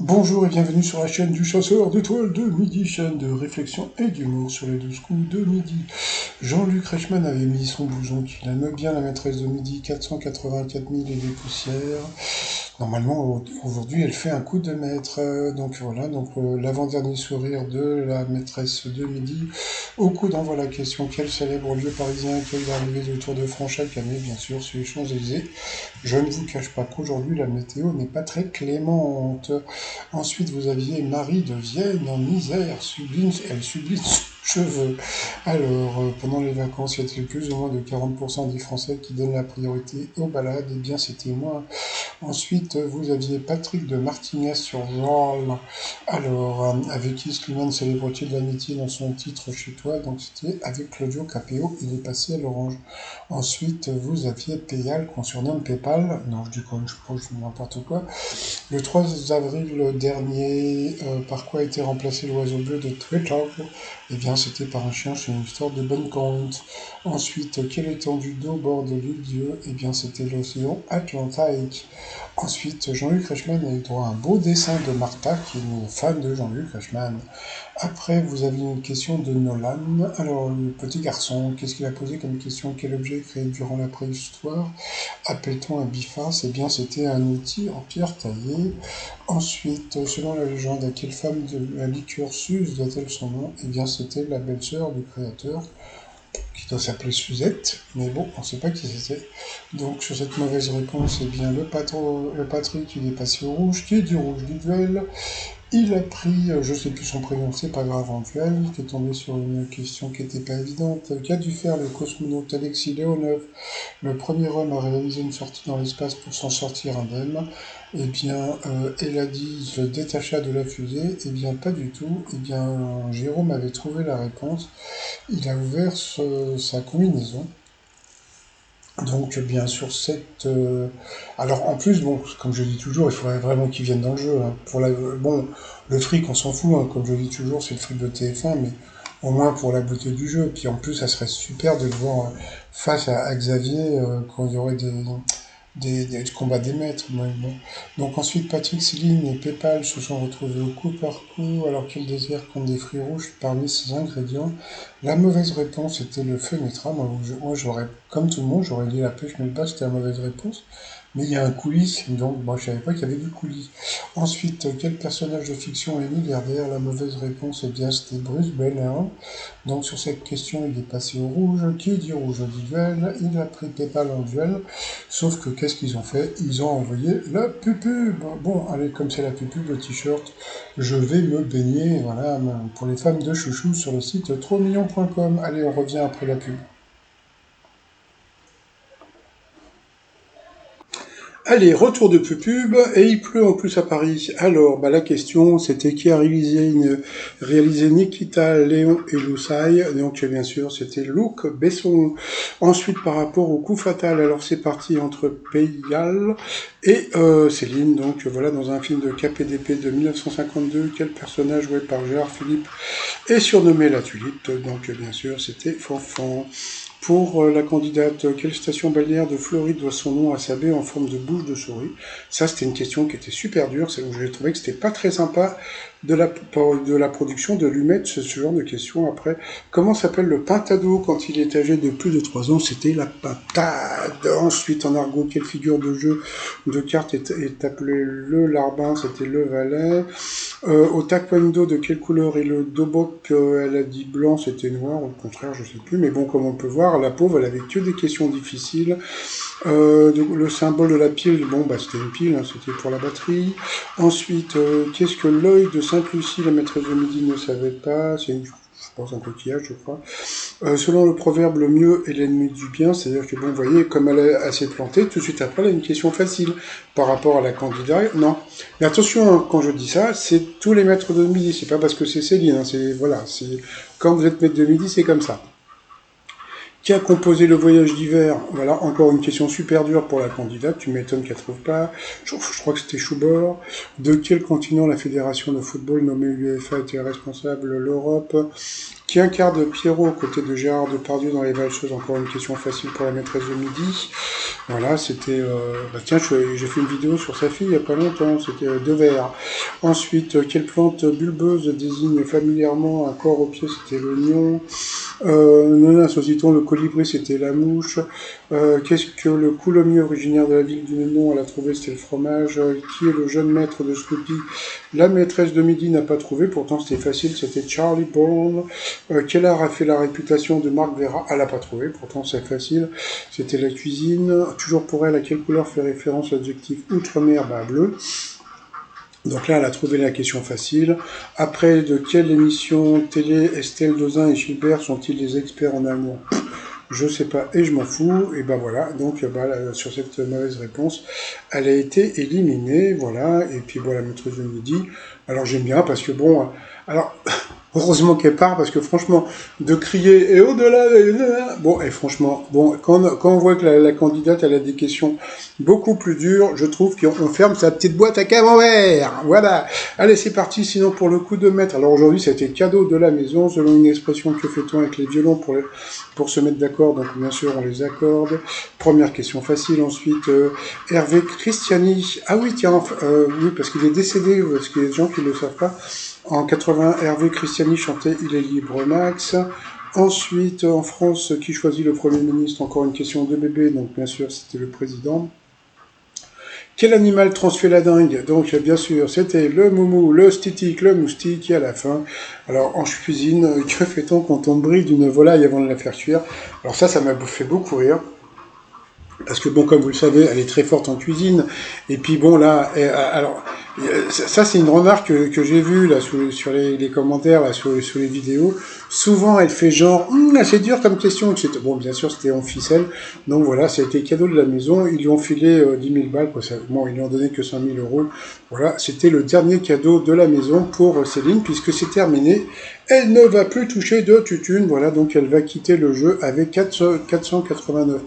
Bonjour et bienvenue sur la chaîne du chasseur d'étoiles de midi, chaîne de réflexion et d'humour sur les 12 coups de midi. Jean-Luc Reichmann avait mis son blouson qu'il aime bien, la maîtresse de midi, 484 000 et des poussières. Normalement, aujourd'hui, elle fait un coup de maître. Donc voilà, l'avant-dernier sourire de la maîtresse de midi. Au coup d'envoi la question, quel célèbre lieu parisien accueille l'arrivée du Tour de France chaque année, bien sûr, sur les Champs-Élysées. Je ne vous cache pas qu'aujourd'hui, la météo n'est pas très clémente. Ensuite, vous aviez Marie de Vienne en Isère, sublime, elle sublime ses cheveux. Alors, pendant les vacances, y a-t-il plus ou moins de 40% des Français qui donnent la priorité aux balades? Eh bien, c'était moi. Ensuite, vous aviez Patrick de Martinez sur Roll. Alors, avec qui Slimane célèbre-t-il l'amitié dans son titre chez toi? Donc, c'était avec Claudio Capéo, il est passé à l'orange. Ensuite, vous aviez Payal, qu'on surnomme Paypal. Non, je dis quoi, je dis n'importe quoi. Le 3 avril dernier, par quoi a été remplacé l'oiseau bleu de Twitter? Eh bien, c'était par un chien chez une histoire de bonne compte. Ensuite, quelle étendue d'eau borde l'île Dieu? Eh bien, c'était l'océan Atlantique. Ensuite, Jean-Luc Reichmann a eu droit à un beau dessin de Martha, qui est une fan de Jean-Luc Reichmann. Après, vous avez une question de Nolan. Alors, le petit garçon, qu'est-ce qu'il a posé comme question? Quel objet créé durant la préhistoire appelle-t-on un biface? Eh bien, c'était un outil en pierre taillée. Ensuite, selon la légende, à quelle femme de la Lycurgus doit-elle son nom? Eh bien, c'était la belle-sœur du créateur, qui doit s'appeler Suzette, mais bon, on ne sait pas qui c'était. Donc, sur cette mauvaise réponse, eh bien, le Patrick, il est passé au rouge, qui est du rouge du duel. Il a pris, je sais plus son prénom, c'est pas grave en duel, qui est tombé sur une question qui était pas évidente. Qu'a dû faire le cosmonaute Alexis Leonov, le premier homme à réaliser une sortie dans l'espace pour s'en sortir indemne? Eh bien, Eladi se détacha de la fusée. Eh bien, pas du tout. Eh bien, Jérôme avait trouvé la réponse. Il a ouvert sa combinaison. Donc, bien sûr, alors, en plus, bon, comme je dis toujours, il faudrait vraiment qu'ils viennent dans le jeu, hein. Bon, le fric, on s'en fout, hein. Comme je dis toujours, c'est le fric de TF1, mais au moins pour la beauté du jeu. Puis en plus, ça serait super de le voir face à Xavier quand il y aurait des combats des maîtres. Mais bon. Donc ensuite, Patrick, Céline et Pépal se sont retrouvés au coup par coup alors qu'ils désirent contre des fruits rouges parmi ces ingrédients. La mauvaise réponse était le fenêtre. Moi, j'aurais, comme tout le monde, j'aurais dit la pêche, mais pas c'était la mauvaise réponse. Mais il y a un coulis, donc moi je savais pas qu'il y avait du coulis. Ensuite, quel personnage de fiction est milliardaire? La mauvaise réponse, eh bien, c'était Bruce Banner. Donc sur cette question, il est passé au rouge. Qui dit rouge dit duel. Il a pris Paypal en duel. Sauf que qu'est-ce qu'ils ont fait? Ils ont envoyé la pupube. Bon, allez, comme c'est la pupube, le t-shirt, je vais me baigner, voilà, pour les femmes de chouchou sur le site trotsmignon.com. Allez, on revient après la pub. Allez, retour de pub, et il pleut en plus à Paris. Alors, la question, c'était qui a réalisé Nikita, Léon et Loussaï. Donc, bien sûr, c'était Luc Besson. Ensuite, par rapport au coup fatal, alors c'est parti entre Payal et Céline. Donc, voilà, dans un film de KPDP de 1952, quel personnage joué par Gérard Philippe est surnommé la Tulipe? Donc, bien sûr, c'était Fanfan. Pour la candidate, quelle station balnéaire de Floride doit son nom à sa baie en forme de bouche de souris? Ça, c'était une question qui était super dure. J'ai trouvé que c'était pas très sympa de la production de lui mettre ce genre de questions. Après, comment s'appelle le pintado quand il est âgé de plus de 3 ans? C'était la pintade. Ensuite, en argot, quelle figure de jeu de cartes est appelée le larbin? C'était le valet. Au taekwondo, de quelle couleur est le dobok? Elle a dit blanc, c'était noir, au contraire, je sais plus. Mais bon, comme on peut voir, la pauvre, elle avait que des questions difficiles. Le symbole de la pile, bon, c'était une pile, hein, c'était pour la batterie. Ensuite, qu'est-ce que l'œil de Sainte-Lucie, la maîtresse de midi, ne savait pas? Je pense, un coquillage, je crois. Selon le proverbe, le mieux est l'ennemi du bien, c'est-à-dire que, bon, vous voyez, comme elle s'est plantée, tout de suite après, elle a une question facile par rapport à la candidate. Non. Mais attention, hein, quand je dis ça, c'est tous les maîtres de midi, c'est pas parce que c'est Céline, hein, voilà, quand vous êtes maître de midi, c'est comme ça. Qui a composé le voyage d'hiver? Voilà, encore une question super dure pour la candidate, tu m'étonnes qu'elle trouve pas. Je crois que c'était Schubert. De quel continent la fédération de football nommée UEFA était responsable? L'Europe. Qui incarne Pierrot aux côtés de Gérard Depardieu dans Les Valseuses? Encore une question facile pour la maîtresse de midi. Voilà, c'était... tiens, j'ai fait une vidéo sur sa fille il n'y a pas longtemps, c'était Devers. Ensuite, quelle plante bulbeuse désigne familièrement un corps au pied? C'était l'oignon. Nonas, aussitôt le colibri, c'était la mouche. Qu'est-ce que le coulommiers originaire de la ville du même nom, elle a trouvé? C'était le fromage. Qui est le jeune maître de Snoopy? La maîtresse de midi n'a pas trouvé, pourtant c'était facile, c'était Charlie Brown. Quel art a fait la réputation de Marc Vera? Elle n'a pas trouvé, pourtant c'est facile, c'était la cuisine. Toujours pour elle, à quelle couleur fait référence l'adjectif outre-mer? Bah, bleu. Donc là, elle a trouvé la question facile. Après, de quelle émission télé Estelle Dozin et Gilbert sont-ils les experts en amour? Je sais pas et je m'en fous. Et ben voilà, donc sur cette mauvaise réponse, elle a été éliminée, voilà. Et puis voilà, maîtresse de midi. Alors j'aime bien parce que bon, alors heureusement qu'elle part parce que franchement, de crier et au-delà, bon, et franchement, bon, quand on voit que la candidate elle a des questions beaucoup plus dures, je trouve qu'on ferme sa petite boîte à camembert. Voilà. Allez, c'est parti. Sinon pour le coup de maître. Alors aujourd'hui, c'était cadeau de la maison, selon une expression que fait-on avec les violons pour se mettre d'accord. Donc bien sûr, on les accorde. Première question facile. Ensuite, Hervé Christiani. Ah oui, tiens, oui, parce qu'il est décédé, parce qu'il y a des gens qui ne le savent pas. En 80, Hervé Christiani chantait Il est libre Max. Ensuite, en France, qui choisit le Premier ministre? Encore une question de bébé, donc bien sûr, c'était le président. Quel animal transfait la dingue? Donc, bien sûr, c'était le moumou, le stitique, le moustique, et à la fin, alors, en cuisine, que fait-on quand on brille d'une volaille avant de la faire cuire? Alors ça m'a fait beaucoup rire. Parce que bon, comme vous le savez, elle est très forte en cuisine. Et puis bon, là, alors, ça c'est une remarque que j'ai vue là sur les commentaires, là, sur les vidéos. Souvent, elle fait genre, c'est dur comme question, etc. Bon, bien sûr, c'était en ficelle. Donc voilà, ça a été cadeau de la maison. Ils lui ont filé 10 000 balles. Quoi. Bon, ils lui ont donné que 5 000 euros. Voilà, c'était le dernier cadeau de la maison pour Céline, puisque c'est terminé. Elle ne va plus toucher de tutune. Voilà, donc elle va quitter le jeu avec 489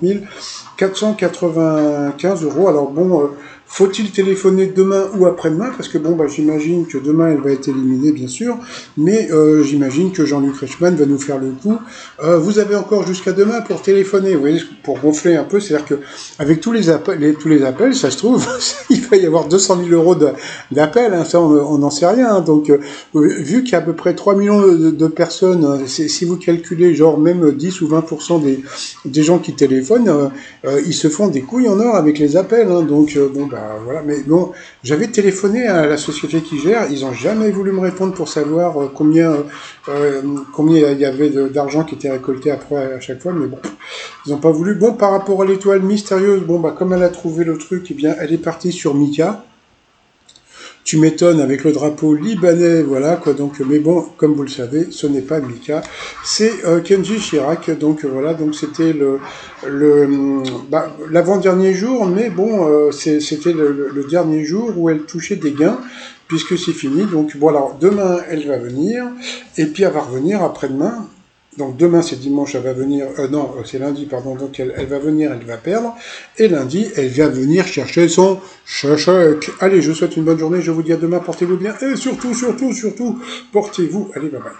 495 euros. Alors bon, faut-il téléphoner demain ou après-demain? Parce que bon, j'imagine que demain elle va être éliminée, bien sûr, mais j'imagine que Jean-Luc Reichmann va nous faire le coup. Vous avez encore jusqu'à demain pour téléphoner, vous voyez, pour gonfler un peu. C'est-à-dire que avec tous les appels, ça se trouve, il va y avoir 200 000 euros d'appels. Hein, ça, on n'en sait rien. Hein. Donc, vu qu'il y a à peu près 3 millions de personnes, si vous calculez genre même 10 ou 20% des gens qui téléphonent, ils se font des couilles en or avec les appels. Hein. Donc, bon, voilà. Mais bon, j'avais téléphoné à la société qui gère. Ils n'ont jamais voulu me répondre pour savoir combien il y avait d'argent qui était récolté après à chaque fois. Mais bon, ils n'ont pas voulu. Bon, par rapport à l'étoile mystérieuse, bon, comme elle a trouvé le truc, eh bien, elle est partie sur Mika. Tu m'étonnes avec le drapeau libanais, voilà quoi. Donc, mais bon, comme vous le savez, ce n'est pas Mika, c'est Kenji Chirac. Donc voilà, donc c'était l'avant-dernier jour, mais bon, c'était le dernier jour où elle touchait des gains, puisque c'est fini. Donc voilà, demain elle va venir, et puis elle va revenir après-demain. Donc demain c'est dimanche, elle va venir, c'est lundi, pardon, donc elle va venir, elle va perdre, et lundi, elle vient venir chercher son chachak. Allez, je vous souhaite une bonne journée, je vous dis à demain, portez-vous bien, et surtout, portez-vous, allez, bye bye.